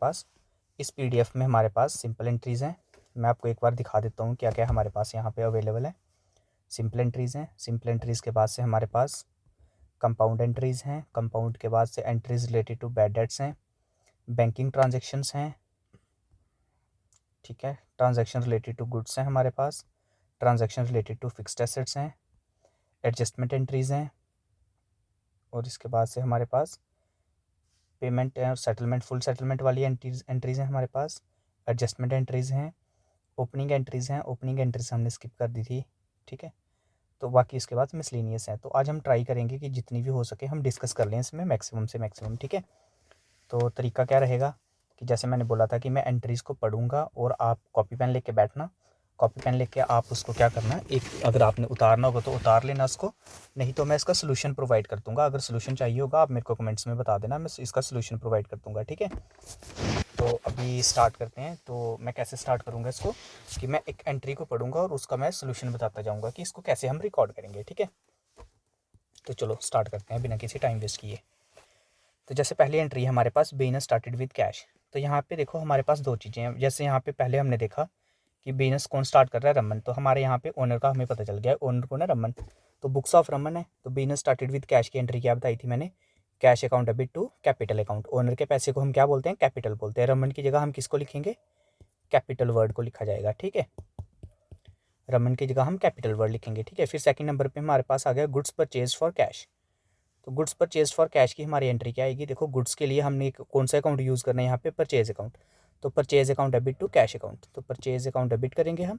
पास इस पीडीएफ में हमारे पास सिंपल एंट्रीज़ हैं। मैं आपको एक बार दिखा देता हूँ क्या क्या हमारे पास यहाँ पे अवेलेबल है। सिंपल एंट्रीज़ हैं, सिंपल एंट्रीज़ के बाद से हमारे पास कंपाउंड एंट्रीज़ हैं, कंपाउंड के बाद से entries related to bad debts हैं, बैंकिंग ट्रांजेक्शन्स हैं, ठीक है, ट्रांजेक्शन रिलेटेड टू गुड्स हैं हमारे पास, transaction related to fixed assets हैं, एडजस्टमेंट एंट्रीज़ हैं, और इसके बाद से हमारे पास पेमेंट और सेटलमेंट, फुल सेटलमेंट वाली एंट्रीज़ हैं हमारे पास, एडजस्टमेंट एंट्रीज़ हैं, ओपनिंग एंट्रीज़ हैं, ओपनिंग एंट्रीज़ हमने स्किप कर दी थी, ठीक है। तो बाकी इसके बाद मिसलेनियस है। तो आज हम ट्राई करेंगे कि जितनी भी हो सके हम डिस्कस कर लें इसमें मैक्सिमम से मैक्सिमम, ठीक है। तो तरीका क्या रहेगा कि जैसे मैंने बोला था कि मैं एंट्रीज़ को पढ़ूंगा और आप कॉपी पेन लेके बैठना, कॉपी पेन लेके आप उसको क्या करना है, एक अगर आपने उतारना होगा तो उतार लेना उसको, नहीं तो मैं इसका सोल्यूशन प्रोवाइड कर दूंगा। अगर सोल्यूशन चाहिए होगा आप मेरे को कमेंट्स में बता देना, मैं इसका सोल्यूशन प्रोवाइड कर दूंगा, ठीक है। तो अभी स्टार्ट करते हैं। तो मैं कैसे स्टार्ट करूँगा इसको कि मैं एक एंट्री को पढ़ूंगा और उसका मैं सोल्यूशन बताता जाऊँगा कि इसको कैसे हम रिकॉर्ड करेंगे, ठीक है। तो चलो स्टार्ट करते हैं बिना किसी टाइम वेस्ट किए। तो जैसे पहली एंट्री है हमारे पास, बिजनेस स्टार्टेड विद कैश। तो यहाँ पे देखो हमारे पास दो चीज़ें हैं। जैसे यहाँ पे पहले हमने देखा कि बिजनेस कौन स्टार्ट कर रहा है, रमन। तो हमारे यहाँ पे ओनर का हमें पता चल गया है, ओनर कौन है, रमन। तो बुक्स ऑफ रमन है। तो बिजनेस स्टार्टेड विद कैश की एंट्री क्या बताई थी मैंने, cash account debit to capital account. Owner के पैसे को हम क्या बोलते हैं, कैपिटल बोलते हैं। रमन की जगह हम किसको लिखेंगे, कैपिटल वर्ड को लिखा जाएगा, ठीक है। रमन की जगह हम कैपिटल वर्ड लिखेंगे, ठीक है। फिर सेकंड नंबर पे हमारे पास आ गया गुड्स परचेज फॉर कैश। तो गुड्स परचेज फॉर कैश की हमारी एंट्री क्या आएगी, देखो गुड्स के लिए हमने कौन सा अकाउंट यूज़ करना है यहाँ पे, परचेज अकाउंट। तो purchase account debit to cash account. तो परचेज अकाउंट डेबिट करेंगे हम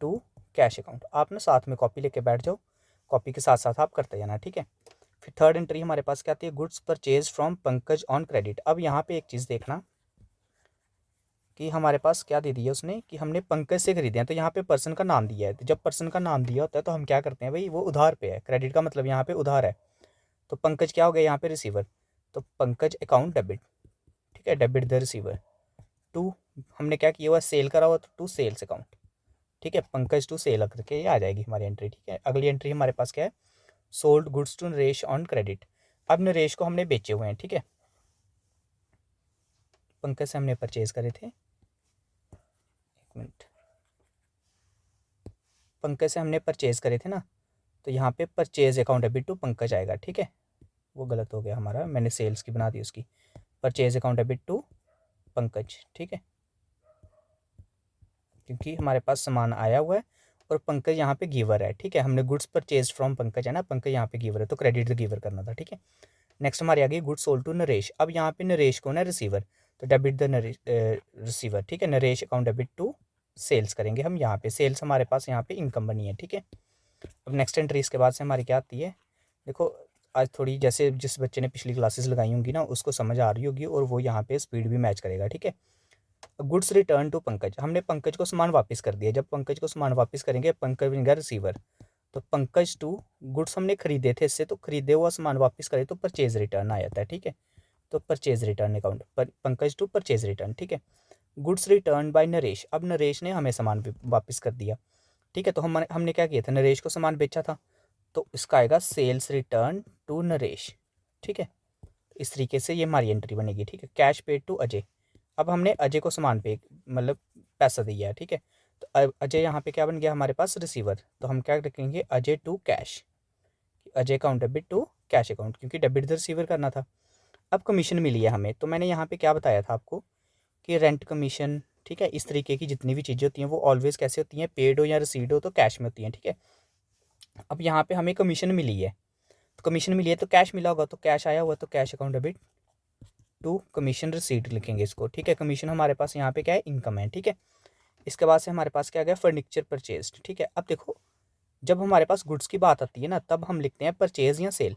टू कैश अकाउंट। आप ना साथ में कॉपी लेके बैठ जाओ, कॉपी के साथ साथ आप करते जाना, ठीक है। फिर थर्ड एंट्री हमारे पास क्या आती है, goods purchase from Pankaj on credit. अब यहाँ पे एक चीज़ देखना कि हमारे पास क्या दे दिया उसने कि हमने पंकज से खरीदे हैं। तो यहाँ पे पर्सन का नाम दिया है। तो जब पर्सन का नाम दिया होता है तो हम क्या करते हैं भाई, वो उधार पे है। क्रेडिट का मतलब यहाँ पे उधार है। तो पंकज क्या हो गया यहाँ पे, रिसीवर। तो पंकज अकाउंट डेबिट, ठीक है, डेबिट द रिसीवर टू, हमने क्या किया हुआ, सेल करा हुआ, तो टू सेल्स अकाउंट, ठीक है। पंकज टू सेल करके ये आ जाएगी हमारी एंट्री, ठीक है। अगली एंट्री हमारे पास क्या है, sold goods to Naresh on credit. अब नरेश को हमने बेचे हुए हैं, ठीक है। पंकज से हमने परचेज करे थे, एक मिनट, पंकज से हमने परचेज करे थे ना। तो यहाँ पे purchase account debit to Pankaj आएगा, ठीक है। वो गलत हो गया हमारा, मैंने सेल्स की बना दी उसकी। Purchase account debit to Pankaj, ठीक है, क्योंकि हमारे पास सामान आया हुआ है और पंकज यहाँ पे गिवर है, ठीक है। हमने गुड्स परचेज फ्रॉम पंकज है ना, पंकज यहाँ पे गिवर है, तो क्रेडिट द गिवर करना था, ठीक है। नेक्स्ट हमारी आ गई गुड्स सोल्ड टू नरेश। अब यहाँ पे नरेश कौन है, रिसीवर। तो डेबिट द रिसीवर, ठीक है। Naresh account debit to sales करेंगे हम यहाँ पे। सेल्स हमारे पास यहाँ पे इनकम बनी है, ठीक है। अब नेक्स्ट एंट्री इसके बाद से हमारी क्या आती है, देखो आज थोड़ी जैसे जिस बच्चे ने पिछली क्लासेस लगाई होंगी ना उसको समझ आ रही होगी और वो यहाँ पे स्पीड भी मैच करेगा, ठीक है। गुड्स रिटर्न टू पंकज, हमने पंकज को सामान वापस कर दिया। जब पंकज को सामान वापस करेंगे पंकज बन गया रिसीवर। तो पंकज टू गुड्स हमने खरीदे थे इससे, तो खरीदे हुआ सामान वापस करे तो परचेज रिटर्न आ जाता है, ठीक है। तो परचेज रिटर्न अकाउंट पर पंकज टू परचेज रिटर्न, ठीक है। गुड्स रिटर्न बाय नरेश, अब नरेश ने हमें सामान वापस कर दिया, ठीक है। तो हमने क्या किया था, नरेश को सामान बेचा था, तो इसका आएगा सेल्स रिटर्न टू नरेश, ठीक है। इस तरीके से ये हमारी एंट्री बनेगी, ठीक है। कैश पेड टू अजय, अब हमने अजय को सामान पे मतलब पैसा दिया है, ठीक है। तो अजय यहाँ पे क्या बन गया हमारे पास, रिसीवर। तो हम क्या रखेंगे, Ajay to cash, Ajay account debit to cash account, क्योंकि डेबिट द रिसीवर करना था। अब कमीशन मिली है हमें, तो मैंने यहाँ पे क्या बताया था आपको कि रेंट कमीशन, ठीक है, इस तरीके की जितनी भी चीज़ें होती हैं वो ऑलवेज कैसे होती हैं, पेड हो या रिसीव्ड हो तो कैश में होती हैं, ठीक है। अब यहाँ पे हमें कमीशन मिली है, तो कमीशन मिली है तो कैश मिला होगा, तो कैश आया हुआ तो cash account debit to commission receipt लिखेंगे इसको, ठीक है। कमीशन हमारे पास यहाँ पे क्या है, इनकम है, ठीक है। इसके बाद से हमारे पास क्या गया, फर्नीचर परचेज, ठीक है। अब देखो जब हमारे पास गुड्स की बात आती है ना तब हम लिखते हैं परचेज या सेल,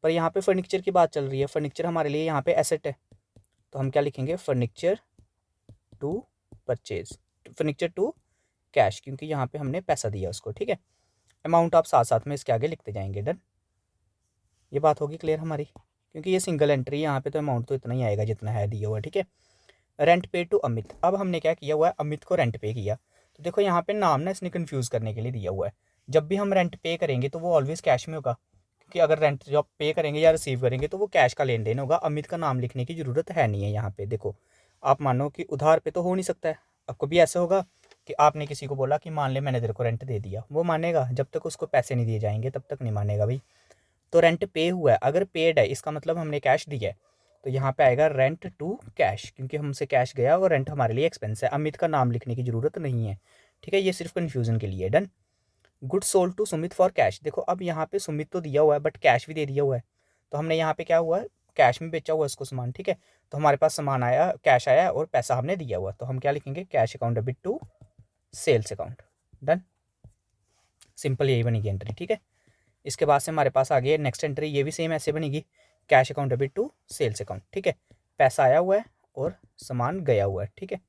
पर यहाँ पे फर्नीचर की बात चल रही है। फर्नीचर हमारे लिए यहाँ पे एसेट है, तो हम क्या लिखेंगे, furniture to purchase, furniture to cash, क्योंकि यहाँ पे हमने पैसा दिया उसको, ठीक है। अमाउंट आप साथ साथ में इसके आगे लिखते जाएंगे, डन। ये बात होगी क्लियर हमारी, क्योंकि ये सिंगल एंट्री है यहाँ पे, तो अमाउंट तो इतना ही आएगा जितना है दिया हुआ, ठीक है। रेंट पे टू अमित, अब हमने क्या किया हुआ है, अमित को रेंट पे किया। तो देखो यहाँ पे नाम ना इसने कंफ्यूज करने के लिए दिया हुआ है। जब भी हम रेंट पे करेंगे तो वो ऑलवेज कैश में होगा, कि अगर रेंट जो आप पे करेंगे या रिसीव करेंगे तो वो कैश का लेन देन होगा, अमित का नाम लिखने की ज़रूरत है नहीं है यहाँ पे। देखो आप मानो कि उधार पे तो हो नहीं सकता है, अब कभी ऐसा होगा कि आपने किसी को बोला कि मान ले मैंने तेरे को रेंट दे दिया, वो मानेगा? जब तक उसको पैसे नहीं दिए जाएंगे तब तक नहीं मानेगा भाई। तो रेंट पे हुआ है, अगर पेड है इसका मतलब हमने कैश दिया है, तो यहाँ पे आएगा रेंट टू कैश, क्योंकि हमसे कैश गया और रेंट हमारे लिए एक्सपेंस है। अमित का नाम लिखने की ज़रूरत नहीं है, ठीक है, ये सिर्फ कन्फ्यूज़न के लिए। Done. Good sold to Sumit for cash. देखो अब यहाँ पे सुमित तो दिया हुआ है बट कैश भी दे दिया हुआ है, तो हमने यहाँ पे क्या हुआ है, कैश में बेचा हुआ है उसको सामान, ठीक है। तो हमारे पास सामान आया, कैश आया और पैसा हमने दिया हुआ, तो हम क्या लिखेंगे, cash account debit to sales account. Done, simple यही बनेगी एंट्री, ठीक है। इसके बाद से हमारे पास आ गई नेक्स्ट एंट्री, ये भी सेम ऐसे बनेगी, cash account debit to sales account, ठीक है। पैसा आया हुआ है और सामान गया हुआ है, ठीक है।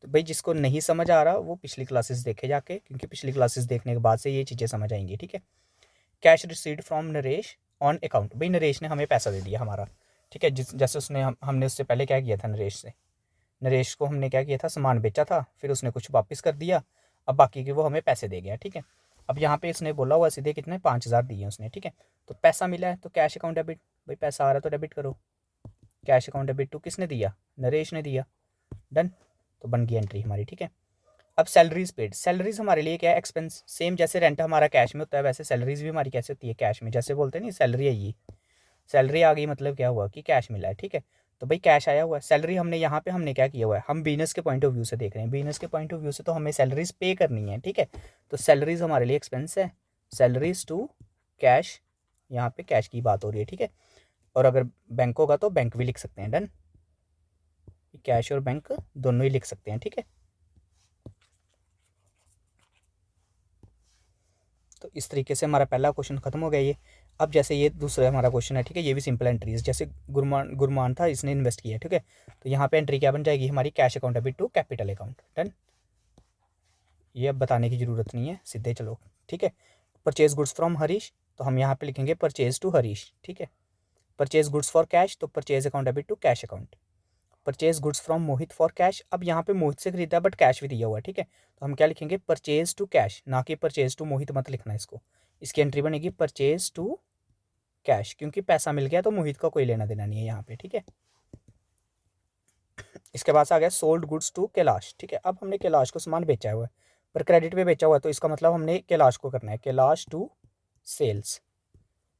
तो भाई जिसको नहीं समझ आ रहा वो पिछली क्लासेस देखे जाके, क्योंकि पिछली क्लासेस देखने के बाद से ये चीज़ें समझ आएंगी, ठीक है। Cash received from Naresh on account, भाई नरेश ने हमें पैसा दे दिया हमारा, ठीक है। जैसे उसने हमने उससे पहले क्या किया था, नरेश को हमने क्या किया था, सामान बेचा था, फिर उसने कुछ वापस कर दिया, अब बाकी के वो हमें पैसे दे गया, ठीक है। अब यहाँ पे इसने बोला हुआ सीधे कितने, 5,000 दिए उसने, ठीक है। तो पैसा मिला है तो कैश अकाउंट डेबिट, भाई पैसा आ रहा है तो डेबिट करो, कैश अकाउंट डेबिट टू किसने दिया, नरेश ने दिया। डन, तो बन गई एंट्री हमारी, ठीक है। अब सैलरीज पेड, सैलरीज हमारे लिए क्या है, एक्सपेंस। सेम जैसे रेंट हमारा कैश में होता है वैसे सैलरीज भी हमारी कैसे होती है, कैश में। जैसे बोलते हैं नहीं सैलरी आई, ये सैलरी आ गई मतलब क्या हुआ कि कैश मिला है, ठीक है। तो भाई कैश आया हुआ है, सैलरी हमने यहाँ पे हमने क्या किया हुआ है, हम बिजनेस के पॉइंट ऑफ व्यू से देख रहे हैं, बिजनेस के पॉइंट ऑफ व्यू से तो हमें सैलरीज पे करनी है, ठीक है। तो सैलरीज हमारे लिए एक्सपेंस है, सैलरीज टू कैश, यहाँ पे कैश की बात हो रही है, ठीक है। और अगर बैंक होगा तो बैंक भी लिख सकते हैं। डन, कैश और बैंक दोनों ही लिख सकते हैं, ठीक है। तो इस तरीके से हमारा पहला क्वेश्चन खत्म हो गया ये। अब जैसे ये दूसरा हमारा क्वेश्चन है, ठीक है, ये भी सिंपल एंट्रीज, जैसे गुरमान था, इसने इन्वेस्ट किया, ठीक है। तो यहाँ पे एंट्री क्या बन जाएगी हमारी, cash account debit to capital account. Done, ये अब बताने की ज़रूरत नहीं है, सीधे चलो, ठीक है। परचेज गुड्स फ्रॉम हरीश, तो हम यहाँ पे लिखेंगे परचेज टू हरीश, ठीक है। परचेज गुड्स फॉर कैश, तो purchase account debit to cash account. Purchase goods from Mohit for cash, अब यहाँ पे मोहित से खरीदा बट कैश भी दिया हुआ है, ठीक है। तो हम क्या लिखेंगे, परचेज टू कैश, ना कि परचेज टू मोहित मत लिखना इसको। इसकी एंट्री बनेगी परचेज टू कैश, क्योंकि पैसा मिल गया तो मोहित का कोई लेना देना नहीं है यहाँ पे, ठीक है। इसके बाद से आ गया सोल्ड गुड्स टू कैलाश, ठीक है। अब हमने कैलाश को सामान बेचा हुआ है पर क्रेडिट पे बेचा हुआ है, तो इसका मतलब हमने कैलाश को करना है कैलाश टू सेल्स,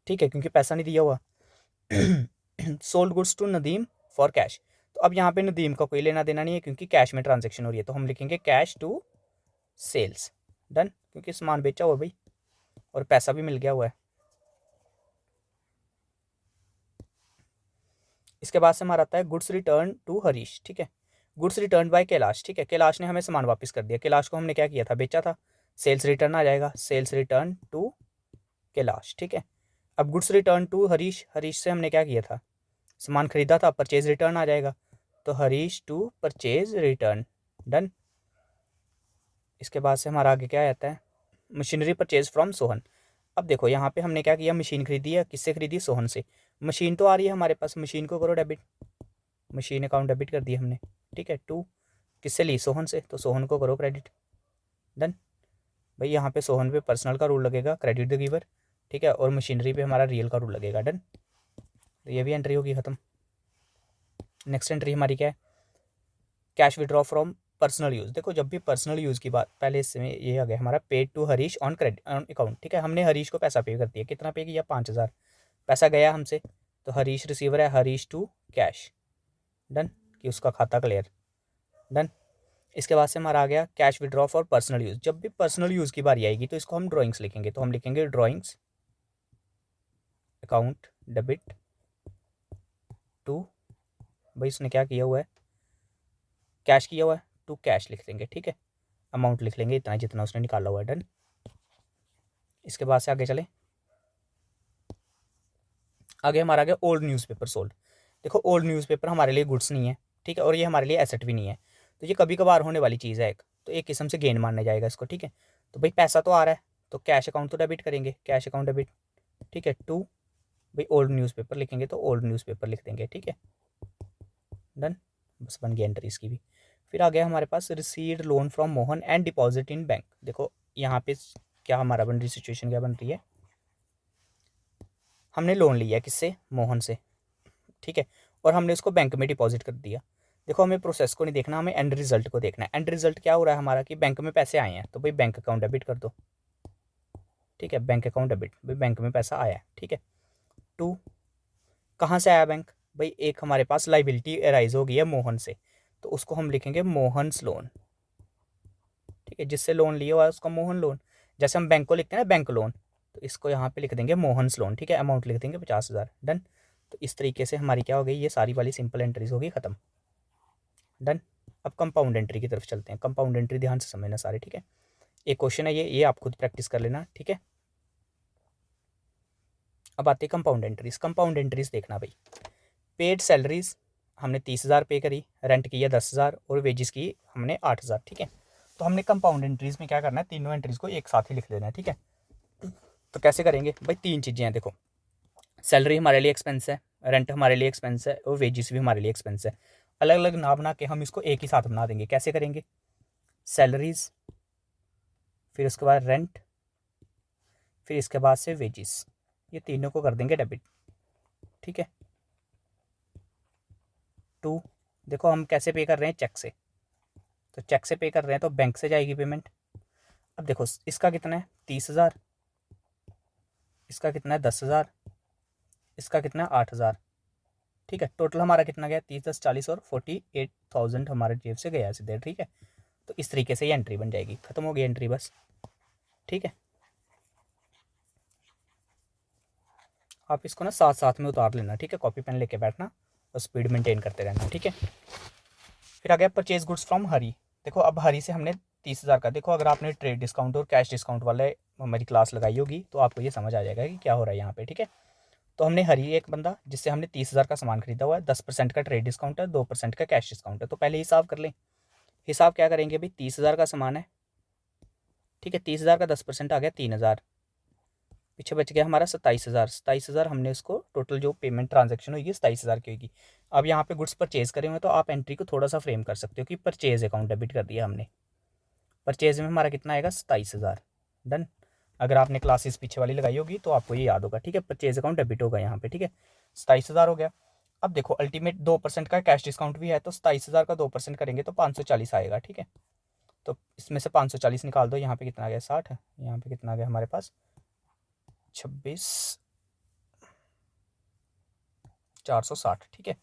ठीक है, क्योंकि पैसा नहीं दिया हुआ। Sold goods to Nadeem for cash, तो अब यहाँ पे नदीम का कोई लेना देना नहीं है क्योंकि कैश में ट्रांजेक्शन हो रही है, तो हम लिखेंगे कैश टू सेल्स। डन, क्योंकि सामान बेचा हुआ भाई और पैसा भी मिल गया हुआ है। इसके बाद से हमारा आता है गुड्स रिटर्न टू हरीश, ठीक है। गुड्स रिटर्न बाय कैलाश, ठीक है, कैलाश ने हमें सामान वापस कर दिया, कैलाश को हमने क्या किया था, बेचा था, सेल्स रिटर्न आ जाएगा, सेल्स रिटर्न टू कैलाश, ठीक है। अब goods return to Harish, Harish से हमने क्या किया था, सामान खरीदा था, परचेज रिटर्न आ जाएगा, तो Harish to purchase return. Done, इसके बाद से हमारा आगे क्या आता है, मशीनरी परचेज फ्रॉम सोहन। अब देखो यहाँ पे हमने क्या किया, मशीन खरीदी है, किससे खरीदी, सोहन से। मशीन तो आ रही है हमारे पास, मशीन को करो डेबिट, मशीन अकाउंट डेबिट कर दिया हमने, ठीक है। टू किससे ली, सोहन से, तो सोहन को करो क्रेडिट। डन, भाई यहाँ पे सोहन पे पर्सनल का रूल लगेगा, क्रेडिट द गिवर, ठीक है, और मशीनरी पे हमारा रियल का रूल लगेगा। डन, तो ये भी एंट्री होगी खत्म। नेक्स्ट एंट्री हमारी क्या है, cash withdraw from personal use. देखो जब भी पर्सनल यूज़ की बात, पहले इसमें ये आ गया हमारा paid to Harish on credit on account, ठीक है। हमने हरीश को पैसा पे कर दिया, कितना पे किया, 5,000, पैसा गया हमसे, तो हरीश रिसीवर है, हरीश टू कैश। डन, कि उसका खाता क्लियर। डन, इसके बाद से हमारा आ गया cash withdraw for personal use. जब भी पर्सनल यूज़ की बारी आएगी तो इसको हम ड्राइंग्स लिखेंगे, तो हम लिखेंगे ड्राइंग्स अकाउंट डेबिट टू, भाई इसने क्या किया हुआ है, कैश किया हुआ है, टू कैश लिख देंगे, ठीक है। अमाउंट लिख लेंगे इतना जितना उसने निकाला हुआ है। डन, इसके बाद से आगे चले, आगे हमारा आ गया ओल्ड न्यूज़पेपर सोल्ड। देखो ओल्ड न्यूज़पेपर हमारे लिए गुड्स नहीं है, ठीक है, और ये हमारे लिए एसेट भी नहीं है, तो ये कभी कभार होने वाली चीज़ है एक, तो एक किस्म से गेन मानने जाएगा इसको, ठीक है। तो भाई पैसा तो आ रहा है तो कैश अकाउंट तो डेबिट करेंगे, कैश अकाउंट डेबिट, ठीक है, टू भाई ओल्ड न्यूज़पेपर लिखेंगे तो ओल्ड न्यूज़पेपर लिख देंगे, ठीक है। डन, बस बन गया एंट्री इसकी भी। फिर आ गया हमारे पास received loan from Mohan and deposit in bank. देखो यहाँ पे क्या हमारा बन रही सिचुएशन, क्या बन रही है, हमने लोन लिया किससे, मोहन से, ठीक है, और हमने उसको बैंक में डिपॉजिट कर दिया। देखो हमें प्रोसेस को नहीं देखना, हमें एंड रिजल्ट को देखना है। एंड रिजल्ट क्या हो रहा है हमारा कि बैंक में पैसे आए हैं, तो भाई बैंक अकाउंट डेबिट कर दो, ठीक है, बैंक अकाउंट डेबिट, भाई बैंक में पैसा आया है, ठीक है। 2, कहाँ से आया बैंक, भाई एक हमारे पास लाइबिलिटी अराइज हो गई है मोहन से, तो उसको हम लिखेंगे मोहन्स लोन, ठीक है, जिससे लोन लिया हुआ है उसका मोहन लोन। जैसे हम बैंक को लिखते हैं ना बैंक लोन, तो इसको यहाँ पे लिख देंगे मोहन्स लोन, ठीक है, अमाउंट लिख देंगे 50,000, डन। तो इस तरीके से हमारी क्या हो गई, ये सारी वाली सिंपल एंट्रीज होगी खत्म, डन। अब कंपाउंड एंट्री की तरफ चलते हैं। कंपाउंड एंट्री ध्यान से समझना सारे, ठीक है। एक क्वेश्चन है ये आप खुद प्रैक्टिस कर लेना, ठीक है। अब आते हैं कंपाउंड एंट्रीज। कंपाउंड एंट्रीज देखना भाई, पेड सैलरीज हमने 30,000 पे करी, रेंट किया 10,000 और वेजिस की हमने 8,000, ठीक है। तो हमने कंपाउंड एंट्रीज में क्या करना है, तीनों एंट्रीज को एक साथ ही लिख लेना है, ठीक है। तो कैसे करेंगे भाई, 3 चीज़ें हैं देखो, सैलरी हमारे लिए एक्सपेंस है, रेंट हमारे लिए एक्सपेंस है और वेजिस भी हमारे लिए एक्सपेंस है। अलग अलग ना बना के हम इसको एक ही साथ बना देंगे। कैसे करेंगे, सैलरीज, फिर उसके बाद रेंट, फिर इसके बाद से वेजिस, ये तीनों को कर देंगे डेबिट, ठीक है। 2, देखो हम कैसे पे कर रहे हैं, चेक से, तो चेक से पे कर रहे हैं तो बैंक से जाएगी पेमेंट। अब देखो इसका कितना है 30,000, इसका कितना है 10,000, इसका कितना है 8,000, ठीक है। टोटल हमारा कितना गया, 30 10 40 और 48,000 हमारे जेब से गया सीधे, ठीक है। तो इस तरीके से ये एंट्री बन जाएगी, खत्म हो गई एंट्री बस, ठीक है। आप इसको ना साथ साथ में उतार लेना, ठीक है, कॉपी पेन लेके बैठना और स्पीड मेंटेन करते रहना, ठीक है। फिर आ गया परचेज गुड्स फ्रॉम हरी। देखो अब हरी से हमने 30,000 का, देखो अगर आपने ट्रेड डिस्काउंट और कैश डिस्काउंट वाले हमारी क्लास लगाई होगी तो आपको ये समझ आ जाएगा कि क्या हो रहा है यहाँ पे, ठीक है। तो हमने हरी एक बंदा जिससे हमने 30,000 का सामान खरीदा हुआ है, 10% का ट्रेड डिस्काउंट है, 2% का कैश डिस्काउंट है। तो पहले हिसाब कर लें। हिसाब क्या करेंगे भाई, 30,000 का सामान है, ठीक है, 30,000 का 10% आ गया 3,000, पीछे बच गया हमारा 27,000। 27,000 हमने उसको टोटल जो पेमेंट ट्रांजैक्शन होगी 27,000 की होगी। अब यहाँ पे गुड्स परचेज करे हुए तो आप एंट्री को थोड़ा सा फ्रेम कर सकते हो कि परचेज अकाउंट डेबिट कर दिया हमने, परचेज में हमारा कितना आएगा 27,000, डन। अगर आपने क्लासेस पीछे वाली लगाई होगी तो आपको ये याद होगा, ठीक है, परचेज अकाउंट डेबिट होगा यहाँ पे, ठीक है, 27,000 हो गया। अब देखो अल्टीमेट 2% का कैश डिस्काउंट भी है, तो 27,000 का 2% करेंगे तो 540 आएगा, ठीक है। तो इसमें से 540 निकाल दो, यहाँ पे कितना आ गया 60 है, यहाँ पे कितना आ गया हमारे पास 26,460, ठीक है,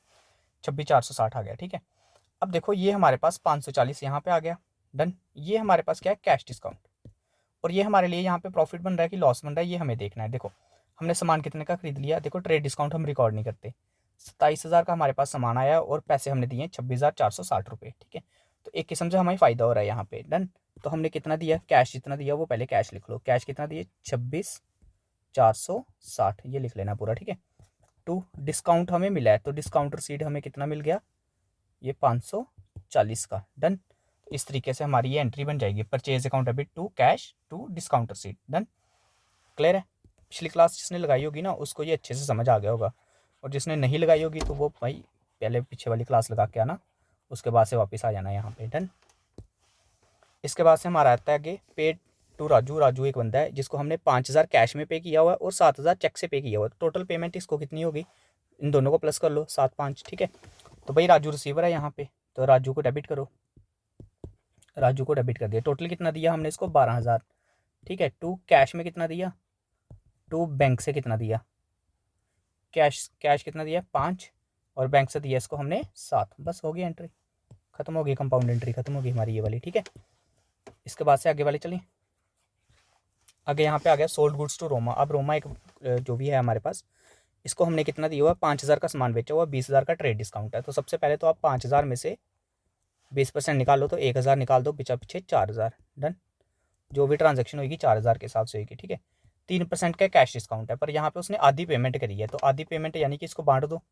26,460 आ गया, ठीक है। अब देखो ये हमारे पास 540 यहाँ पे आ गया, डन। ये हमारे पास क्या है, कैश डिस्काउंट, और ये हमारे लिए यहाँ पे प्रॉफिट बन रहा है कि लॉस बन रहा है, ये हमें देखना है। देखो हमने सामान कितने का खरीद लिया, देखो ट्रेड डिस्काउंट हम रिकॉर्ड नहीं करते, 27,000 का हमारे पास सामान आया और पैसे हमने दिए 26,460 रुपये, ठीक है। तो एक किस्म से हमें फ़ायदा हो रहा है यहाँ पे, डन। तो हमने कितना दिया, कैश जितना दिया वो पहले कैश लिख लो, कैश कितना दिए 26,460, ये लिख लेना पूरा, ठीक है। 2, डिस्काउंट हमें मिला है तो डिस्काउंट रसीद हमें कितना मिल गया, ये 540 का, डन। तो इस तरीके से हमारी ये एंट्री बन जाएगी, purchase account debit to cash to discount रसीद, डन। क्लियर है। पिछली क्लास जिसने लगाई होगी ना उसको ये अच्छे से समझ आ गया होगा, और जिसने नहीं लगाई होगी तो वो भाई पहले पीछे वाली क्लास लगा के आना, उसके बाद से वापस आ जाना यहाँ पे, डन। इसके बाद से हमारा आता है आगे पेड टू राजू। राजू एक बंदा है जिसको हमने 5,000 कैश में पे किया हुआ है और 7,000 चेक से पे किया हुआ है। टोटल पेमेंट इसको कितनी होगी, इन दोनों को प्लस कर लो, 7 5, ठीक है। तो भाई राजू रिसीवर है यहाँ पे, तो राजू को डेबिट करो, राजू को डेबिट कर दिया। टोटल कितना दिया हमने इसको 12,000, ठीक है। टू कैश में कितना दिया, टू बैंक से कितना दिया, कैश कितना दिया 5 और बैंक से दिया इसको हमने 7, बस हो गई एंट्री, खत्म हो गई, कंपाउंड एंट्री खत्म हो गई हमारी ये वाली, ठीक है। इसके बाद से आगे वाली चलें। आगे यहाँ पे आ गया सोल्ड गुड्स टू रोमा। अब रोमा एक जो भी है हमारे पास, इसको हमने कितना दिया हुआ, 5,000 का सामान बेचा हुआ, 20,000 का ट्रेड डिस्काउंट है। तो सबसे पहले तो आप 5,000 में से 20% निकाल लो, तो 1,000 निकाल दो, पीछे 4,000, डन। जो भी ट्रांजेक्शन होगी 4,000 के हिसाब से होगी, ठीक है। 3% का कैश डिस्काउंट है, पर यहाँ पे उसने आधी पेमेंट करी है, तो आधी पेमेंट यानी कि इसको बांट दो,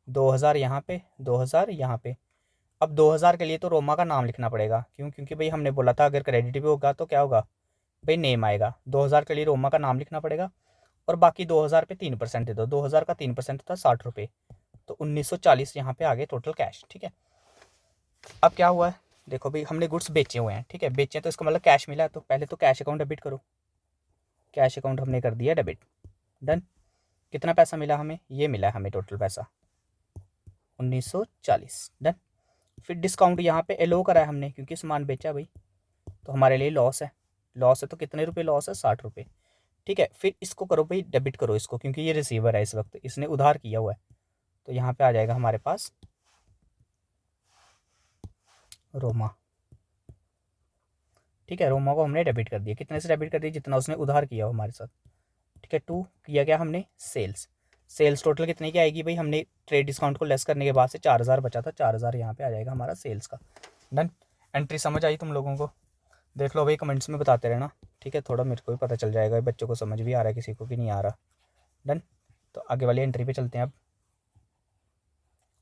2,000 यहाँ पे, 2,000 यहाँ पे। अब 2,000 के लिए तो रोमा का नाम लिखना पड़ेगा, क्यों, क्योंकि भाई हमने बोला था अगर क्रेडिट भी होगा तो क्या होगा भाई, नेम आएगा। 2,000 के लिए रोमा का नाम लिखना पड़ेगा, और बाकी 2,000 पे 3% दे दो, 2,000 का 3% था 60 रुपये, तो 1,940 यहाँ पे आ गए टोटल कैश, ठीक है। अब क्या हुआ है, देखो भाई हमने गुड्स बेचे हुए हैं, ठीक है, बेचे तो इसका मतलब कैश मिला है, तो पहले तो कैश अकाउंट डेबिट करो, कैश अकाउंट हमने कर दिया डेबिट, डन। कितना पैसा मिला हमें, ये मिला है हमें टोटल पैसा 1940। डन। फिर डिस्काउंट यहाँ पे एलो करा है हमने क्योंकि सामान बेचा भाई, तो हमारे लिए लॉस है। लॉस है तो कितने रुपए लॉस है, 60 रुपये। ठीक है, फिर इसको करो भाई डेबिट करो इसको, क्योंकि ये रिसीवर है इस वक्त, इसने उधार किया हुआ है। तो यहाँ पे आ जाएगा हमारे पास रोमा। ठीक है, रोमा को हमने डेबिट कर दिया। कितने से डेबिट कर दिया, जितना उसने उधार किया हो हमारे साथ। ठीक है, 2 किया गया हमने सेल्स। सेल्स टोटल कितने की आएगी भाई, हमने ट्रेड डिस्काउंट को लेस करने के बाद से 4000 बचा था, 4000 यहाँ पे आ जाएगा हमारा सेल्स का। डन। एंट्री समझ आई तुम लोगों को, देख लो भाई, कमेंट्स में बताते रहना। ठीक है, थोड़ा मेरे को भी पता चल जाएगा बच्चों को समझ भी आ रहा है, किसी को भी नहीं आ रहा। डन। तो आगे वाली एंट्री पे चलते हैं अब।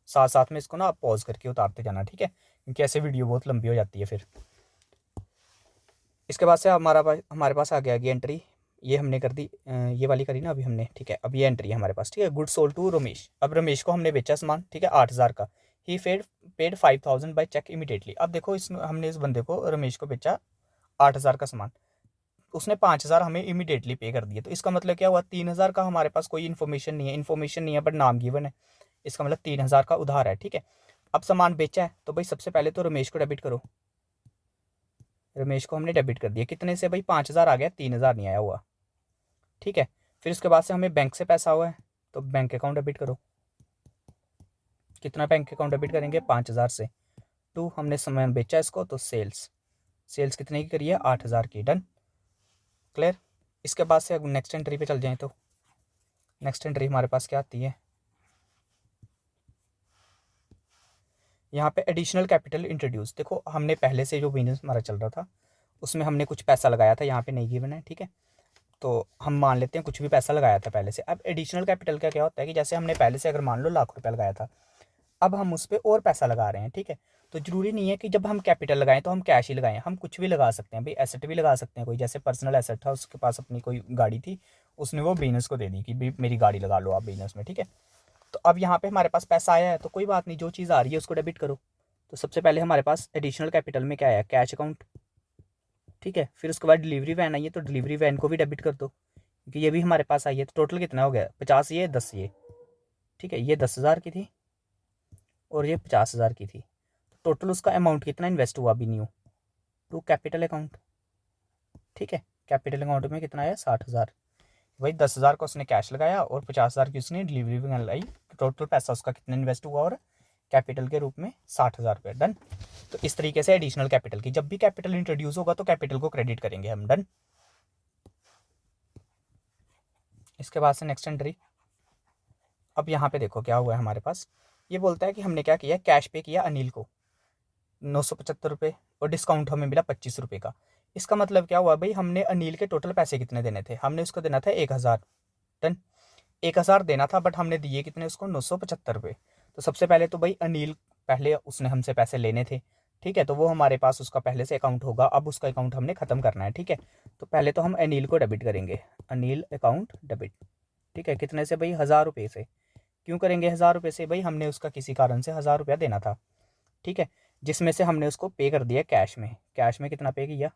साथ साथ में इसको ना आप पॉज करके उतारते जाना, ठीक है, क्योंकि ऐसे वीडियो बहुत लंबी हो जाती है फिर। इसके बाद से हमारे पास आ गया एंट्री, ये हमने कर दी, ये वाली करी ना अभी हमने। ठीक है, अब ये एंट्री है हमारे पास। ठीक है, गुड सोल्ड टू रमेश। अब रमेश को हमने बेचा सामान, ठीक है, 8000 का। ही पेड 5000 बाय चेक इमीडिएटली। अब देखो हमने इस बंदे को, रमेश को बेचा 8000 का सामान, उसने 5000 हमें इमीडिएटली पे कर दिया। तो इसका मतलब क्या हुआ, 3000 का हमारे पास कोई इन्फॉर्मेशन नहीं है, बट नाम गिवन है। इसका मतलब 3000 का उधार है। ठीक है, अब सामान बेचा है तो भाई सबसे पहले तो रमेश को डेबिट करो। रमेश को हमने डेबिट कर दिया, कितने से भाई, 5000 आ गया, 3000 नहीं आया हुआ। ठीक है, फिर उसके बाद से हमें बैंक से पैसा हुआ है, तो बैंक अकाउंट डेबिट करो। कितना बैंक अकाउंट डेबिट करेंगे, 5000 से। 2 हमने सामान बेचा इसको, तो सेल्स कितने की करी है, 8000 की। डन। क्लियर। इसके बाद से नेक्स्ट एंट्री पे चल जाएं तो नेक्स्ट एंट्री हमारे पास क्या आती है, यहाँ पे एडिशनल कैपिटल इंट्रोड्यूस। देखो हमने पहले से जो बिजनेस हमारा चल रहा था उसमें हमने कुछ पैसा लगाया था, यहाँ पे नहीं गिवन है। ठीक है, तो हम मान लेते हैं कुछ भी पैसा लगाया था पहले से। अब एडिशनल कैपिटल का क्या होता है कि जैसे हमने पहले से अगर मान लो ₹1,00,000 लगाया था, अब हम उस पर और पैसा लगा रहे हैं। ठीक है, तो ज़रूरी नहीं है कि जब हम कैपिटल लगाएं तो हम कैश ही लगाएं, हम कुछ भी लगा सकते हैं भाई, एसेट भी लगा सकते हैं। कोई जैसे पर्सनल एसेट था, उसके पास अपनी कोई गाड़ी थी, उसने वो बिजनेस को दे दी कि भाई मेरी गाड़ी लगा लो आप बिजनेस में। ठीक है, तो अब यहाँ पे हमारे पास पैसा आया है, तो कोई बात नहीं, जो चीज़ आ रही है उसको डेबिट करो। तो सबसे पहले हमारे पास एडिशनल कैपिटल में क्या आया, कैश अकाउंट। ठीक है, फिर उसके बाद डिलीवरी वैन आई है, तो डिलीवरी वैन को भी डेबिट कर दो, क्योंकि ये भी हमारे पास आई है। तो टोटल कितना हो गया, 50 ये 10 ये। ठीक है, ये 10,000 की थी और ये 50,000 की थी। तो टोटल उसका अमाउंट कितना इन्वेस्ट हुआ अभी न्यू टू कैपिटल अकाउंट। ठीक है, कैपिटल अकाउंट में कितना आया, 60,000। वही 10,000 का उसने कैश लगाया और 50,000 की उसने डिलीवरी वैन लाई। तो टोटल पैसा उसका कितना इन्वेस्ट हुआ, और कैपिटल के रूप में 60,000 रुपये। डन। तो इस तरीके से एडिशनल कैपिटल की, जब भी कैपिटल इंट्रोड्यूस होगा तो कैपिटल को क्रेडिट करेंगे हम। डन। इसके बाद से नेक्स्ट एंट्री। अब यहाँ पे देखो क्या हुआ है हमारे पास, ये बोलता है कि हमने क्या किया, कैश पे किया अनिल को 975 रुपये, और डिस्काउंट हमें मिला 25 रुपये का। इसका मतलब क्या हुआ भाई, हमने अनिल के टोटल पैसे कितने देने थे, हमने उसको देना था 1000। डन। 1000 देना था, बट हमने दिए कितने उसको, 975 रुपये। तो सबसे पहले तो भाई अनिल, पहले उसने हमसे पैसे लेने थे। ठीक है, तो वो हमारे पास उसका पहले से अकाउंट होगा, अब उसका अकाउंट हमने ख़त्म करना है। ठीक है, तो पहले तो हम अनिल को डेबिट करेंगे, अनिल अकाउंट डेबिट। ठीक है, कितने से भाई, 1000 रुपये से। क्यों करेंगे 1000 रुपये से भाई, हमने उसका किसी कारण से 1000 रुपया देना था। ठीक है, जिसमें से हमने उसको पे कर दिया कैश में। कैश में कितना पे किया,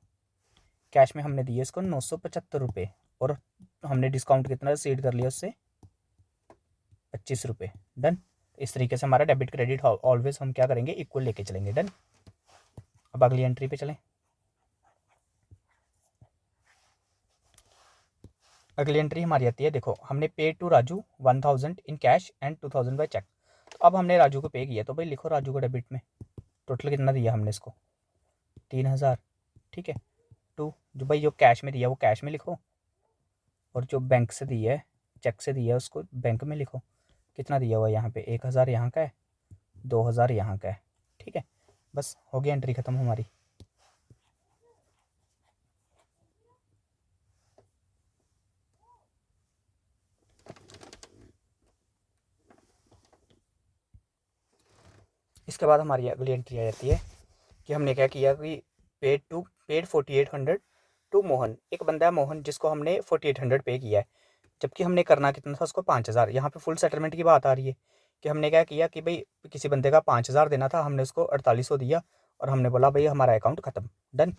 कैश में हमने दिए इसको 975 रुपये, और हमने डिस्काउंट कितना रिसीव कर लिया उससे, 25 रुपये। डन। इस तरीके से हमारा डेबिट क्रेडिट ऑलवेज हम क्या करेंगे, इक्वल लेके चलेंगे। डन। अब अगली एंट्री पे चलें। अगली एंट्री हमारी आती है, देखो हमने pay to Raju 1000 in cash and 2000 by cheque. तो अब हमने राजू को पे किया, तो भाई लिखो राजू को डेबिट में टोटल कितना दिया हमने इसको, 3000। ठीक है, 2 जो भाई जो कैश में दिया वो कैश में लिखो, और जो बैंक से दिया है, चेक से दिया है, उसको बैंक में लिखो। कितना दिया हुआ है यहाँ पे, 1000 यहाँ का है, 2000 यहाँ का है। ठीक है, बस हो गया, एंट्री ख़त्म हमारी। इसके बाद हमारी अगली एंट्री आ जाती है कि हमने क्या किया कि पेड 4800 टू मोहन। एक बंदा है मोहन, जिसको हमने 4800 पे किया है, जबकि हमने करना कितना था उसको 5000। यहाँ पे फुल सेटलमेंट की बात आ रही है कि हमने क्या किया कि भाई किसी बंदे का 5000 देना था, हमने उसको 4800 दिया, और हमने बोला भाई हमारा अकाउंट ख़त्म। डन।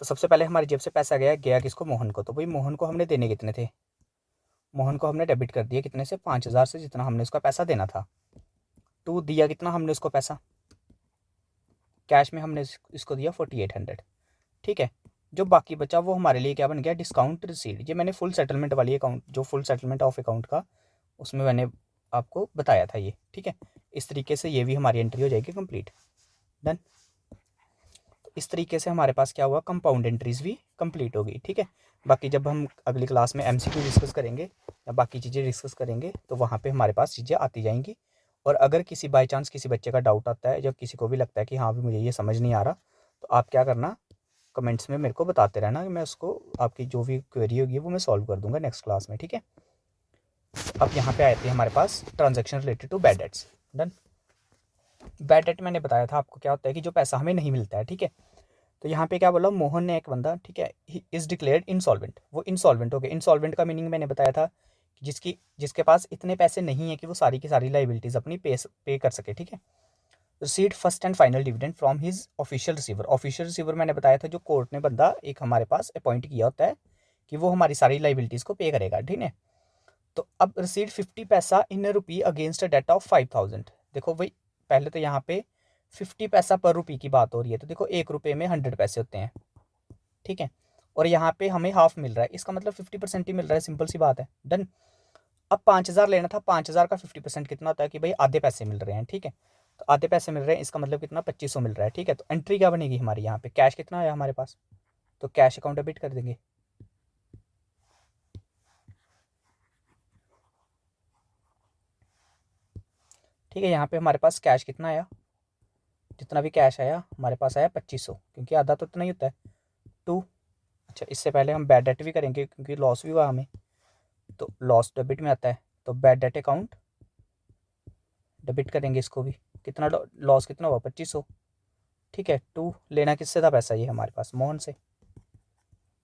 तो सबसे पहले हमारी जेब से पैसा गया किसको, मोहन को। तो भाई मोहन को हमने देने कितने थे, मोहन को हमने डेबिट कर दिया कितने से, 5,000 से, जितना हमने उसका पैसा देना था। टू दिया कितना हमने उसको पैसा, कैश में हमने इसको दिया 4800, ठीक है। जो बाकी बचा वो हमारे लिए क्या बन गया, डिस्काउंट रिसीव्ड। ये मैंने फुल सेटलमेंट वाली अकाउंट, जो फुल सेटलमेंट ऑफ अकाउंट का, उसमें मैंने आपको बताया था ये, ठीक है। इस तरीके से ये भी हमारी एंट्री हो जाएगी कंप्लीट, डन। तो इस तरीके से हमारे पास क्या हुआ, कंपाउंड एंट्रीज भी कंप्लीट होगी, ठीक है। बाकी जब हम अगली क्लास में एमसीक्यू डिस्कस करेंगे या बाकी चीज़ें डिस्कस करेंगे तो वहाँ पे हमारे पास चीज़ें आती जाएंगी। और अगर किसी बाई चांस किसी बच्चे का डाउट आता है, जब किसी को भी लगता है कि हाँ भी मुझे ये समझ नहीं आ रहा, तो आप क्या करना, कमेंट्स में मेरे को बताते रहना कि मैं उसको, आपकी जो भी क्वेरी होगी वो मैं सॉल्व कर दूंगा नेक्स्ट क्लास में, ठीक है। अब यहाँ पे आए थे हमारे पास transaction related to bad debts, done. Bad debt मैंने बताया था आपको क्या होता है कि जो पैसा हमें नहीं मिलता है, ठीक है। तो यहाँ पे क्या बोला, मोहन ने एक बंदा, ठीक है, ही इज डिक्लेयर्ड इंसॉल्वेंट, वो इंसॉल्वेंट हो गए। इंसॉल्वेंट का मीनिंग मैंने बताया था कि जिसके पास इतने पैसे नहीं है कि वो सारी की सारी लाइबिलिटीज अपनी पे कर सके, ठीक है। Received first and final dividend from his official receiver. Official receiver मैंने बताया था जो कोर्ट ने बंदा एक हमारे पास अपॉइंट किया होता है कि वो हमारी सारी लाइबिलिटीज को पे करेगा, ठीक है। तो अब रिसीव्ड 50 पैसा इन रुपी अगेंस्ट अ डेट ऑफ 5000। देखो भाई, पहले तो यहाँ पे 50 पैसा पर रुपी की बात हो रही है, तो देखो 1 रुपये में 100 पैसे होते हैं, ठीक है। और यहाँ पे हमें हाफ मिल रहा है, इसका मतलब 50% ही मिल रहा है, सिंपल सी बात है, डन। अब 5,000 लेना था, 5,000 का 50% कितना होता है कि भाई आधे पैसे मिल रहे हैं, ठीक है। तो आधे पैसे मिल रहे हैं, इसका मतलब कितना, 2500 मिल रहा है, ठीक है। तो एंट्री क्या बनेगी हमारी, यहाँ पे कैश कितना है हमारे पास, तो कैश अकाउंट डेबिट कर देंगे, ठीक है। यहाँ पे हमारे पास कैश कितना आया, जितना भी कैश आया हमारे पास आया 2500, क्योंकि आधा तो इतना ही होता है, 2। अच्छा, इससे पहले हम बैड डेट भी करेंगे क्योंकि लॉस भी हुआ हमें, तो लॉस डेबिट में आता है, तो बैड डेट अकाउंट डेबिट करेंगे इसको भी। कितना लॉस कितना हुआ, 2500, ठीक है। 2 लेना किससे था पैसा, ये हमारे पास मोहन से,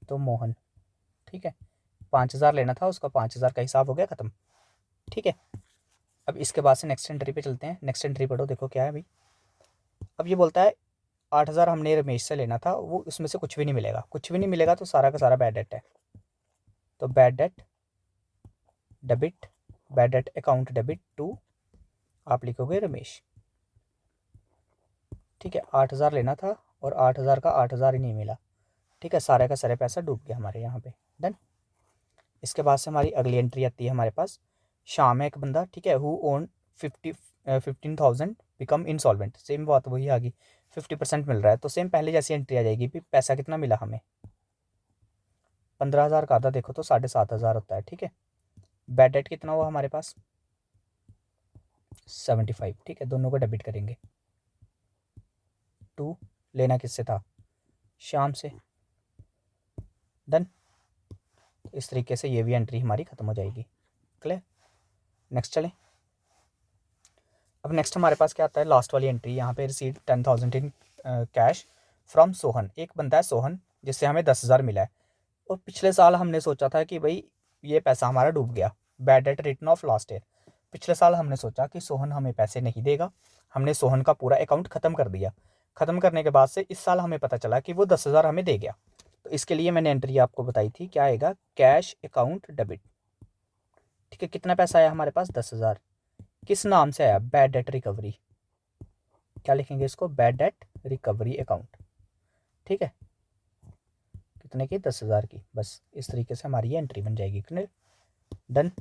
तो मोहन, ठीक है। 5,000 लेना था उसका, 5,000 का हिसाब हो गया ख़त्म, ठीक है। अब इसके बाद से नेक्स्ट एंट्री पे चलते हैं। नेक्स्ट एंट्री पढ़ो, देखो क्या है भाई। अब ये बोलता है 8,000 हमने रमेश से लेना था, वो उसमें से कुछ भी नहीं मिलेगा, कुछ भी नहीं मिलेगा तो सारा का सारा बैड डेट है। तो bad debt debit, bad debt account debit to, आप लिखोगे रमेश, ठीक है। 8,000 लेना था और 8,000 का 8,000 ही नहीं मिला, ठीक है। सारे का सारे पैसा डूब गया हमारे यहाँ पे, डन। इसके बाद से हमारी अगली एंट्री आती है हमारे पास, शाम है एक बंदा, ठीक है, who own 15,000 become insolvent. Same बात वही आ गई, 50% मिल रहा है, तो सेम पहले जैसी एंट्री आ जाएगी। भी पैसा कितना मिला हमें, 15,000 का आधा देखो तो 7,500 होता है, ठीक है। बैड डेट कितना हुआ हमारे पास, 75, ठीक है। दोनों को डेबिट करेंगे, 2 लेना किससे था, शाम से, डन। इस तरीके से ये भी एंट्री हमारी ख़त्म हो जाएगी, क्लियर। नेक्स्ट चलें। अब नेक्स्ट हमारे पास क्या आता है, लास्ट वाली एंट्री यहाँ पे, receive 10,000 in cash from Sohan. एक बंदा है सोहन, जिससे हमें 10,000 मिला है, और पिछले साल हमने सोचा था कि भाई ये पैसा हमारा डूब गया, bad debt return of last year. पिछले साल हमने सोचा कि सोहन हमें पैसे नहीं देगा, हमने सोहन का पूरा अकाउंट ख़त्म कर दिया। ख़त्म करने के बाद से इस साल हमें पता चला कि वो 10,000 हमें दे गया। तो इसके लिए मैंने एंट्री आपको बताई थी, क्या आएगा, कैश अकाउंट डेबिट, ठीक है। कितना पैसा आया हमारे पास, 10,000, किस नाम से आया, बैड डेट रिकवरी, क्या लिखेंगे इसको, बैड डेट रिकवरी अकाउंट, ठीक है। कितने की, 10,000 की, बस इस तरीके से हमारी ये एंट्री बन जाएगी, क्लियर, डन।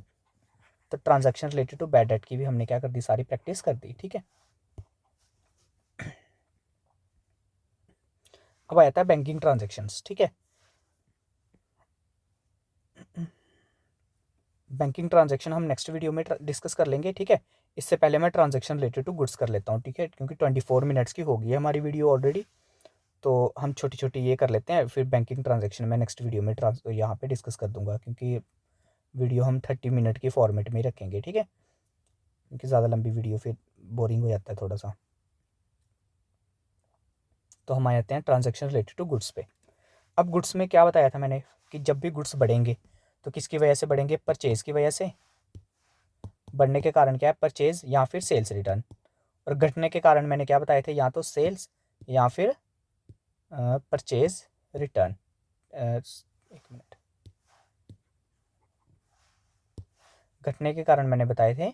तो transaction related to bad debt की भी हमने क्या कर दी, सारी प्रैक्टिस कर दी, ठीक है। अब आता है बैंकिंग ट्रांजैक्शंस, ठीक है। बैंकिंग ट्रांजैक्शन हम नेक्स्ट वीडियो में डिस्कस कर लेंगे, ठीक है। इससे पहले मैं ट्रांजैक्शन रिलेटेड टू गुड्स कर लेता हूँ, ठीक है, क्योंकि 24 मिनट्स की होगी है हमारी वीडियो ऑलरेडी, तो हम छोटी छोटी ये कर लेते हैं, फिर बैंकिंग ट्रांजैक्शन में नेक्स्ट वीडियो में यहाँ पे डिस्कस कर दूंगा, क्योंकि वीडियो हम 30 मिनट की फॉर्मेट में ही रखेंगे, ठीक है, क्योंकि ज़्यादा लंबी वीडियो फिर बोरिंग हो जाता है थोड़ा सा। तो हम आ जाते हैं ट्रांजैक्शन रिलेटेड टू गुड्स पे। अब गुड्स में क्या बताया था मैंने कि जब भी गुड्स बढ़ेंगे तो किसकी वजह से बढ़ेंगे, परचेज़ की वजह से। बढ़ने के कारण क्या है, परचेज़ या फिर सेल्स रिटर्न। और घटने के कारण मैंने क्या बताए थे, या तो सेल्स या फिर परचेज़ रिटर्न। एक मिनट, घटने के कारण मैंने बताए थे,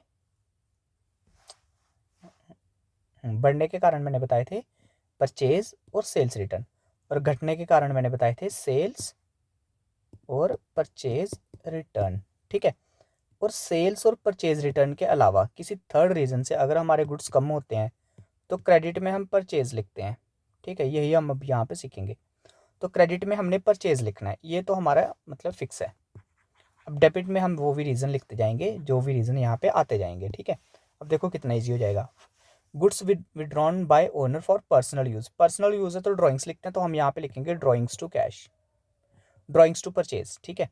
बढ़ने के कारण मैंने बताए थे परचेज और सेल्स रिटर्न, और घटने के कारण मैंने बताए थे सेल्स और परचेज रिटर्न। ठीक है, और सेल्स और परचेज रिटर्न के अलावा किसी थर्ड रीज़न से अगर हमारे गुड्स कम होते हैं तो क्रेडिट में हम परचेज लिखते हैं। ठीक है, यही हम अब यहाँ पे सीखेंगे। तो क्रेडिट में हमने परचेज लिखना है, ये तो हमारा मतलब फिक्स है। अब डेबिट में हम वो भी रीज़न लिखते जाएंगे, जो भी रीज़न यहाँ पे आते जाएंगे। ठीक है, अब देखो कितना ईजी हो जाएगा। Goods withdrawn bye owner for personal use, personal use है तो ड्राइंग्स लिखते हैं, तो हम यहाँ पे लिखेंगे drawings to cash, drawings to purchase. ठीक है,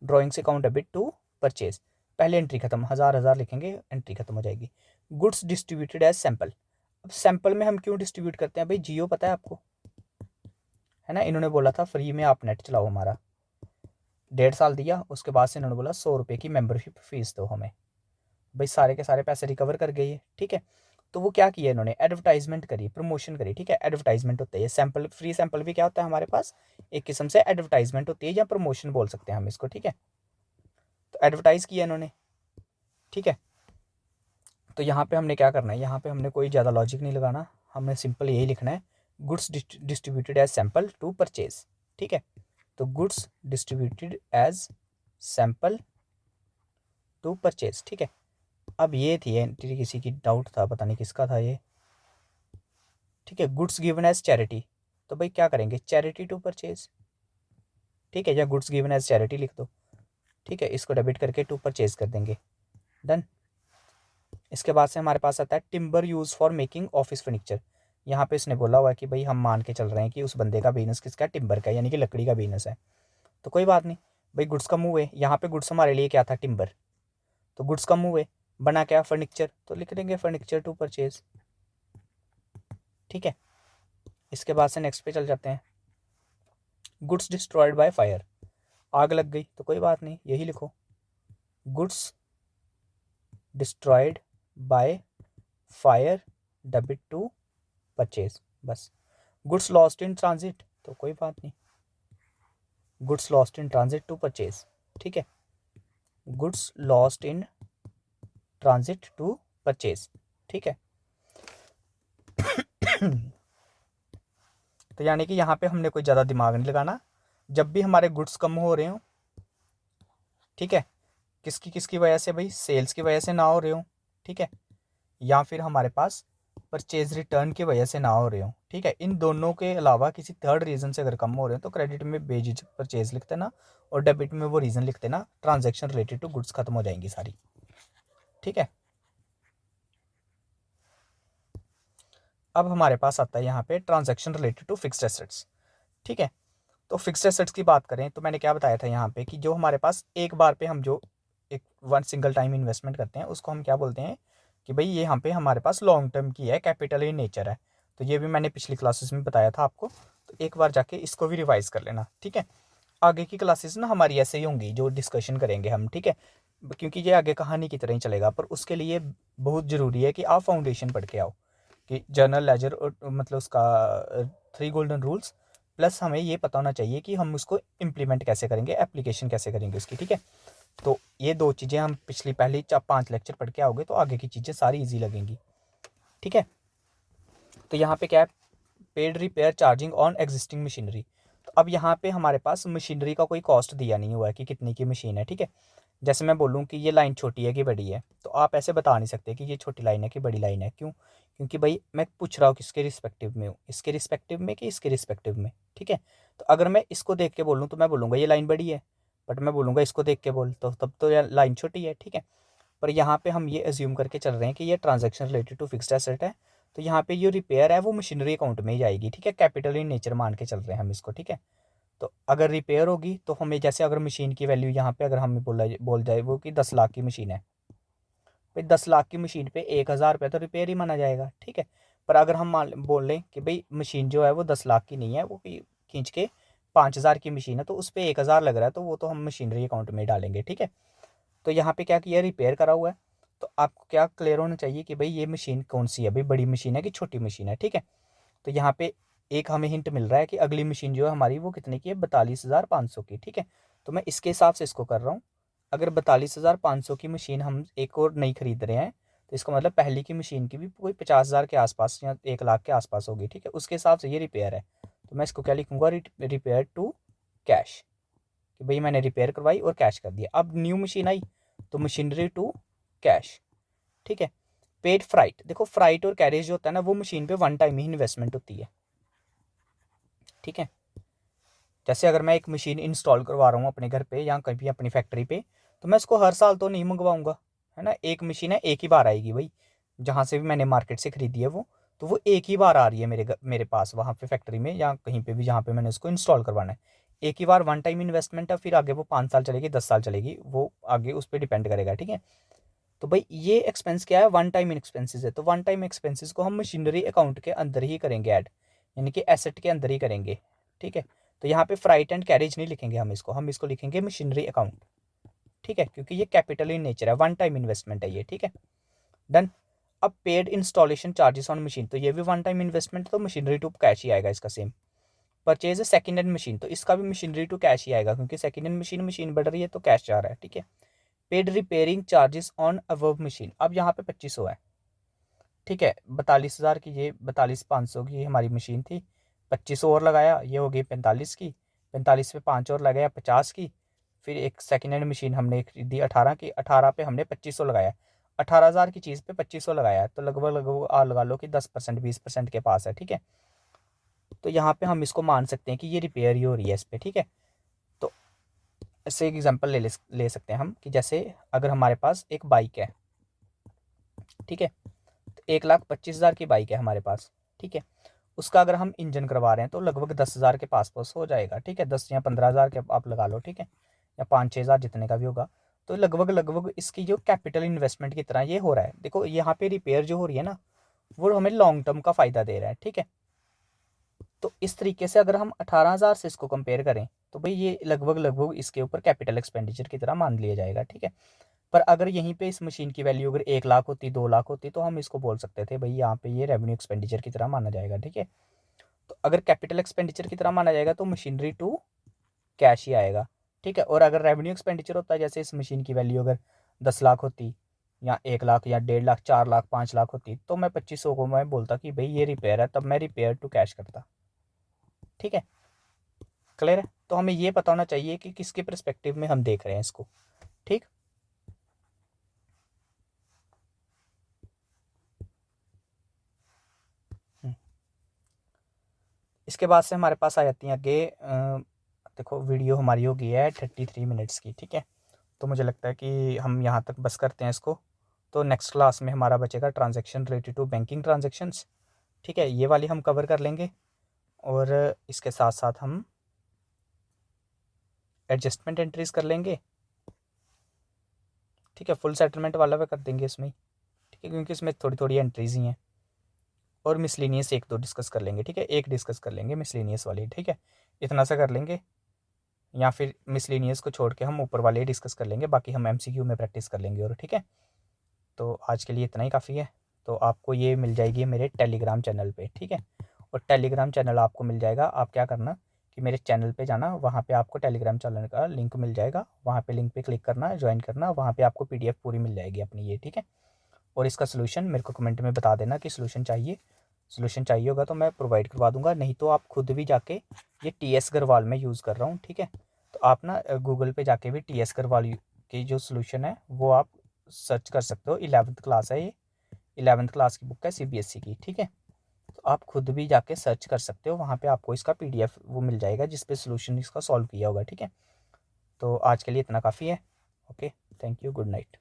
drawings account debit to purchase, पहले एंट्री खत्म, 1000 लिखेंगे, एंट्री खत्म हो जाएगी। गुड्स डिस्ट्रीब्यूटेड एज सैंपल, अब सैंपल में हम क्यों डिस्ट्रीब्यूट करते हैं भाई, जियो पता है आपको, है ना, इन्होंने बोला था फ्री में आप नेट चलाओ हमारा, 1.5 साल दिया, उसके बाद से इन्होंने बोला 100 रुपये की मेंबरशिप फीस दो हमें, भाई सारे के सारे पैसे रिकवर कर गए। ठीक है, तो वो क्या किया इन्होंने, एडवर्टाइजमेंट करी, प्रमोशन करी। ठीक है, एडवर्टाइजमेंट होता है ये, सैंपल फ्री सैंपल भी क्या होता है हमारे पास, एक किस्म से एडवर्टाइजमेंट होती है या प्रमोशन बोल सकते हैं हम इसको। ठीक है, तो एडवर्टाइज किया इन्होंने। ठीक है, तो यहाँ पे हमने क्या करना है, यहाँ पे हमने कोई ज़्यादा लॉजिक नहीं लगाना, हमने सिंपल यही लिखना है, goods distributed as sample to purchase. ठीक है, तो goods distributed as sample to purchase. ठीक है, अब ये थी एंट्री, किसी की डाउट था, पता नहीं किसका था ये। ठीक है, गुड्स गिवन एज चैरिटी, तो भाई क्या करेंगे, चैरिटी टू परचेज। ठीक है, या गुड्स गिवन एज चैरिटी लिख दो। ठीक है, इसको डेबिट करके टू परचेज कर देंगे, डन। इसके बाद से हमारे पास आता है timber use for making office furniture. यहाँ पे इसने बोला हुआ है कि भाई हम मान के चल रहे हैं कि उस बंदे का बिजनेस किसका, टिम्बर का, यानी कि लकड़ी का बिजनेस है। तो कोई बात नहीं भाई, गुड्स कम हुए, यहाँ पे गुड्स हमारे लिए क्या था, टिम्बर, तो गुड्स कम हुए, बना क्या, फर्नीचर, तो लिख देंगे फर्नीचर टू परचेज। ठीक है, इसके बाद से नेक्स्ट पे चल जाते हैं, गुड्स डिस्ट्रॉयड बाय फायर, आग लग गई, तो कोई बात नहीं यही लिखो, goods destroyed by fire debit to purchase, बस। गुड्स लॉस्ट इन ट्रांजिट, तो कोई बात नहीं, goods lost in transit to purchase. ठीक है, goods lost in transit to purchase. ठीक है, तो यानी कि यहाँ पे हमने कोई ज़्यादा दिमाग नहीं लगाना, जब भी हमारे गुड्स कम हो रहे हो, ठीक है, किसकी किसकी वजह से भाई, सेल्स की वजह से ना हो रहे हो, ठीक है, या फिर हमारे पास परचेज रिटर्न की वजह से ना हो रहे हो। ठीक है, इन दोनों के अलावा किसी थर्ड रीज़न से अगर कम हो रहे हो तो क्रेडिट में बेझिझक परचेज लिख देना, और डेबिट में वो रीज़न लिख देना, ट्रांजैक्शन रिलेटेड टू गुड्स खत्म हो जाएंगी सारी। ठीक है, अब हमारे पास आता है यहाँ पे transaction related to fixed assets. ठीक है, तो फिक्स्ड एसेट्स की बात करें तो मैंने क्या बताया था यहाँ पे कि जो हमारे पास एक बार पे हम जो एक वन सिंगल टाइम इन्वेस्टमेंट करते हैं उसको हम क्या बोलते हैं कि भाई ये यहाँ पे हमारे पास लॉन्ग टर्म की है, कैपिटल इन नेचर है। तो ये भी मैंने पिछली क्लासेस में बताया था आपको, तो एक बार जाके इसको भी रिवाइज कर लेना। ठीक है, आगे की क्लासेस ना हमारी ऐसे ही होंगी जो डिस्कशन करेंगे हम। ठीक है, क्योंकि ये आगे कहानी की तरह ही चलेगा, पर उसके लिए बहुत ज़रूरी है कि आप फाउंडेशन पढ़ के आओ, कि जर्नल लेजर और मतलब उसका 3 गोल्डन रूल्स, प्लस हमें ये पता होना चाहिए कि हम उसको इम्प्लीमेंट कैसे करेंगे, एप्लीकेशन कैसे करेंगे उसकी। ठीक है, तो ये 2 चीज़ें हम पिछली पहली 5 लेक्चर पढ़ के आओगे तो आगे की चीज़ें सारी इजी लगेंगी। ठीक है, तो यहाँ पे क्या है, paid repair charging on existing machinery. तो अब यहाँ पे हमारे पास मशीनरी का कोई कॉस्ट दिया नहीं हुआ है कि कितने की मशीन है। ठीक है, जैसे मैं बोलूँ कि ये लाइन छोटी है कि बड़ी है, तो आप ऐसे बता नहीं सकते कि ये छोटी लाइन है कि बड़ी लाइन है। क्यों, क्योंकि भाई मैं पूछ रहा हूँ किसके रिस्पेक्टिव में हूँ, इसके रिस्पेक्टिव में कि इसके रिस्पेक्टिव में। ठीक है, तो अगर मैं इसको देख के बोलूँ तो मैं बोलूँगा ये लाइन बड़ी है, बट मैं बोलूँगा इसको देख के बोल तो तब तो लाइन छोटी है। ठीक है, पर यहाँ पे हम ये एज्यूम करके चल रहे हैं कि ये transaction related to fixed asset है, तो यहाँ पे ये रिपेयर है वो मशीनरी अकाउंट में ही जाएगी। ठीक है, कैपिटल इन नेचर मान के चल रहे हैं हम इसको। ठीक है, तो अगर रिपेयर होगी तो हमें, जैसे अगर मशीन की वैल्यू यहाँ पे अगर हमें बोल जाए वो कि 10 लाख की मशीन है, भाई 10 लाख की मशीन पे 1000 रुपये तो रिपेयर ही माना जाएगा। ठीक है, पर अगर हम बोल लें कि भाई मशीन जो है वो 10 लाख की नहीं है, वो खींच के 5000 की मशीन है, तो उस पर 1000 लग रहा है, तो वो तो हम मशीनरी अकाउंट में डालेंगे। ठीक है, तो यहाँ पे क्या किया, रिपेयर करा हुआ है, तो आपको क्या क्लियर होना चाहिए कि भाई ये मशीन कौन सी है, भाई बड़ी मशीन है कि छोटी मशीन है। ठीक है, तो यहाँ पे एक हमें हिंट मिल रहा है कि अगली मशीन जो है हमारी वो कितने की है, 42,500 की। ठीक है, तो मैं इसके हिसाब से इसको कर रहा हूँ, अगर 42,500 की मशीन हम एक और नहीं खरीद रहे हैं तो इसका मतलब पहले की मशीन की भी कोई 50,000 के आसपास या 1 लाख के आसपास होगी, ठीक है। उसके हिसाब से ये रिपेयर है, तो मैं इसको क्या लिखूंगा, रिपेयर टू कैश, कि भाई मैंने रिपेयर करवाई और कैश कर दिया। अब न्यू मशीन आई तो मशीनरी टू कैश, ठीक है। पेड फ्राइट, देखो फ्राइट और कैरेज जो होता है ना वो मशीन पे वन टाइम ही इन्वेस्टमेंट होती है, ठीक है। जैसे अगर मैं एक मशीन इंस्टॉल करवा रहा हूँ अपने घर पे या कहीं अपनी फैक्ट्री पे, तो मैं इसको हर साल तो नहीं मंगवाऊंगा, है ना। एक मशीन है, एक ही बार आएगी भाई, जहाँ से भी मैंने मार्केट से खरीदी है वो, तो वो एक ही बार आ रही है मेरे पास वहाँ पे फैक्ट्री में या कहीं पे भी जहाँ पे मैंने उसको इंस्टॉल करवाना है। एक ही बार वन टाइम इन्वेस्टमेंट है, फिर आगे वो 5 साल चलेगी, 10 साल चलेगी, वो आगे उस पर डिपेंड करेगा, ठीक है। तो भाई ये एक्सपेंस क्या है, वन टाइम एक्सपेंसेस है। तो वन टाइम एक्सपेंसेस को हम मशीनरी अकाउंट के अंदर ही करेंगे ऐड, यानी कि एसेट के अंदर ही करेंगे, ठीक है। तो यहाँ पे फ्राइट एंड कैरेज नहीं लिखेंगे हम इसको लिखेंगे मशीनरी अकाउंट, ठीक है, क्योंकि ये कैपिटल इन नेचर है, वन टाइम इन्वेस्टमेंट है ये, ठीक है। डन। अब paid installation charges on machine, तो ये भी वन टाइम इन्वेस्टमेंट, तो मशीनरी टू कैश ही आएगा इसका same. Purchase second hand machine, तो इसका भी मशीनरी टू कैश ही आएगा, क्योंकि सेकंड हैंड मशीन बढ़ रही है तो कैश जा रहा है, ठीक है। Paid repairing charges on above machine, अब यहाँ पे 2500 है, ठीक है। 42,000 की, ये 42,500 की हमारी मशीन थी, 2500 और लगाया, ये हो गई 45 की, 45 पे 5 और लगाया 50 की। फिर एक सेकेंड हैंड मशीन हमने खरीदी 18 की, 18 पे हमने 2500 लगाया, 18,000 की चीज़ पे 2500 लगाया, तो लगभग लगभग लगा लो कि 10% 20% के पास है, ठीक है। तो यहाँ पे हम इसको मान सकते हैं कि ये रिपेयर ही हो रही है इस पर, ठीक है। तो इससे एक एग्जाम्पल ले सकते हैं हम, कि जैसे अगर हमारे पास एक बाइक है, ठीक है, तो 1,25,000 की बाइक है हमारे पास, ठीक है। उसका अगर हम इंजन करवा रहे हैं तो लगभग 10,000 के पास पास हो जाएगा, ठीक है। 10 या 15,000 के आप लगा लो, ठीक है, या 5-6 हज़ार जितने का भी होगा। तो लगभग लगभग इसकी जो कैपिटल इन्वेस्टमेंट की तरह ये हो रहा है। देखो यहाँ पे रिपेयर जो हो रही है ना, वो हमें लॉन्ग टर्म का फ़ायदा दे रहा है, ठीक है। तो इस तरीके से अगर हम 18,000 से इसको कंपेयर करें तो भाई ये लगभग लगभग इसके ऊपर कैपिटल एक्सपेंडिचर की तरह मान लिया जाएगा, ठीक है। पर अगर यहीं पे इस मशीन की वैल्यू अगर 1 लाख होती, 2 लाख होती, तो हम इसको बोल सकते थे भाई यहाँ पे ये रेवेन्यू एक्सपेंडिचर की तरह माना जाएगा, ठीक है। तो अगर कैपिटल एक्सपेंडिचर की तरह माना जाएगा तो मशीनरी टू कैश ही आएगा, ठीक है। और अगर रेवेन्यू एक्सपेंडिचर होता है, जैसे इस मशीन की वैल्यू अगर 10 लाख होती या 1 लाख या 1.5 लाख, 4 लाख, 5 लाख होती, तो मैं 2500 को मैं बोलता कि भाई ये रिपेयर है, तब मैं रिपेयर टू कैश करता, ठीक है। क्लियर है। तो हमें ये पता होना चाहिए कि किसके परस्पेक्टिव में हम देख रहे हैं इसको, ठीक। इसके बाद से हमारे पास आ जाती हैं आगे, देखो वीडियो हमारी हो गई है 33 मिनट्स की, ठीक है। तो मुझे लगता है कि हम यहाँ तक बस करते हैं इसको। तो नेक्स्ट क्लास में हमारा बचेगा transaction related to banking transactions, ठीक है, ये वाली हम कवर कर लेंगे। और इसके साथ साथ हम एडजस्टमेंट एंट्रीज कर लेंगे, ठीक है। फुल सेटलमेंट वाला भी कर देंगे इसमें, ठीक है, क्योंकि इसमें थोड़ी थोड़ी एंट्रीज ही हैं। और मिसलिनियस 1-2 डिस्कस कर लेंगे, ठीक है, एक डिस्कस कर लेंगे मिसलिनियस वाली, ठीक है। इतना सा कर लेंगे, या फिर मिसलिनियस को छोड़ के हम ऊपर वाले डिस्कस कर लेंगे, बाकी हम MCQ में प्रैक्टिस कर लेंगे, और ठीक है। तो आज के लिए इतना ही काफ़ी है। तो आपको ये मिल जाएगी मेरे टेलीग्राम चैनल पे, ठीक है। और टेलीग्राम चैनल आपको मिल जाएगा, आप क्या करना कि मेरे चैनल पे जाना, वहाँ पे आपको टेलीग्राम चैनल का लिंक मिल जाएगा, वहाँ पे लिंक पे क्लिक करना, ज्वाइन करना, वहाँ पे आपको PDF पूरी मिल जाएगी अपनी ये, ठीक है। और इसका सोल्यूशन मेरे को कमेंट में बता देना कि सोल्यूशन चाहिए होगा तो मैं प्रोवाइड करवा दूंगा, नहीं तो आप खुद भी जाके, ये TS गरवाल में यूज़ कर रहा हूँ, ठीक है। तो आप ना गूगल पे जाके भी TS गरवाल की जो सोल्यूशन है वो आप सर्च कर सकते हो। 11th क्लास है ये, 11th क्लास की बुक है CBSE की, ठीक है। तो आप खुद भी जाके सर्च कर सकते हो, वहाँ पे आपको इसका PDF वो मिल जाएगा जिसपे सोल्यूशन इसका सॉल्व किया होगा, ठीक है। तो आज के लिए इतना काफ़ी है। Okay, thank you, good night.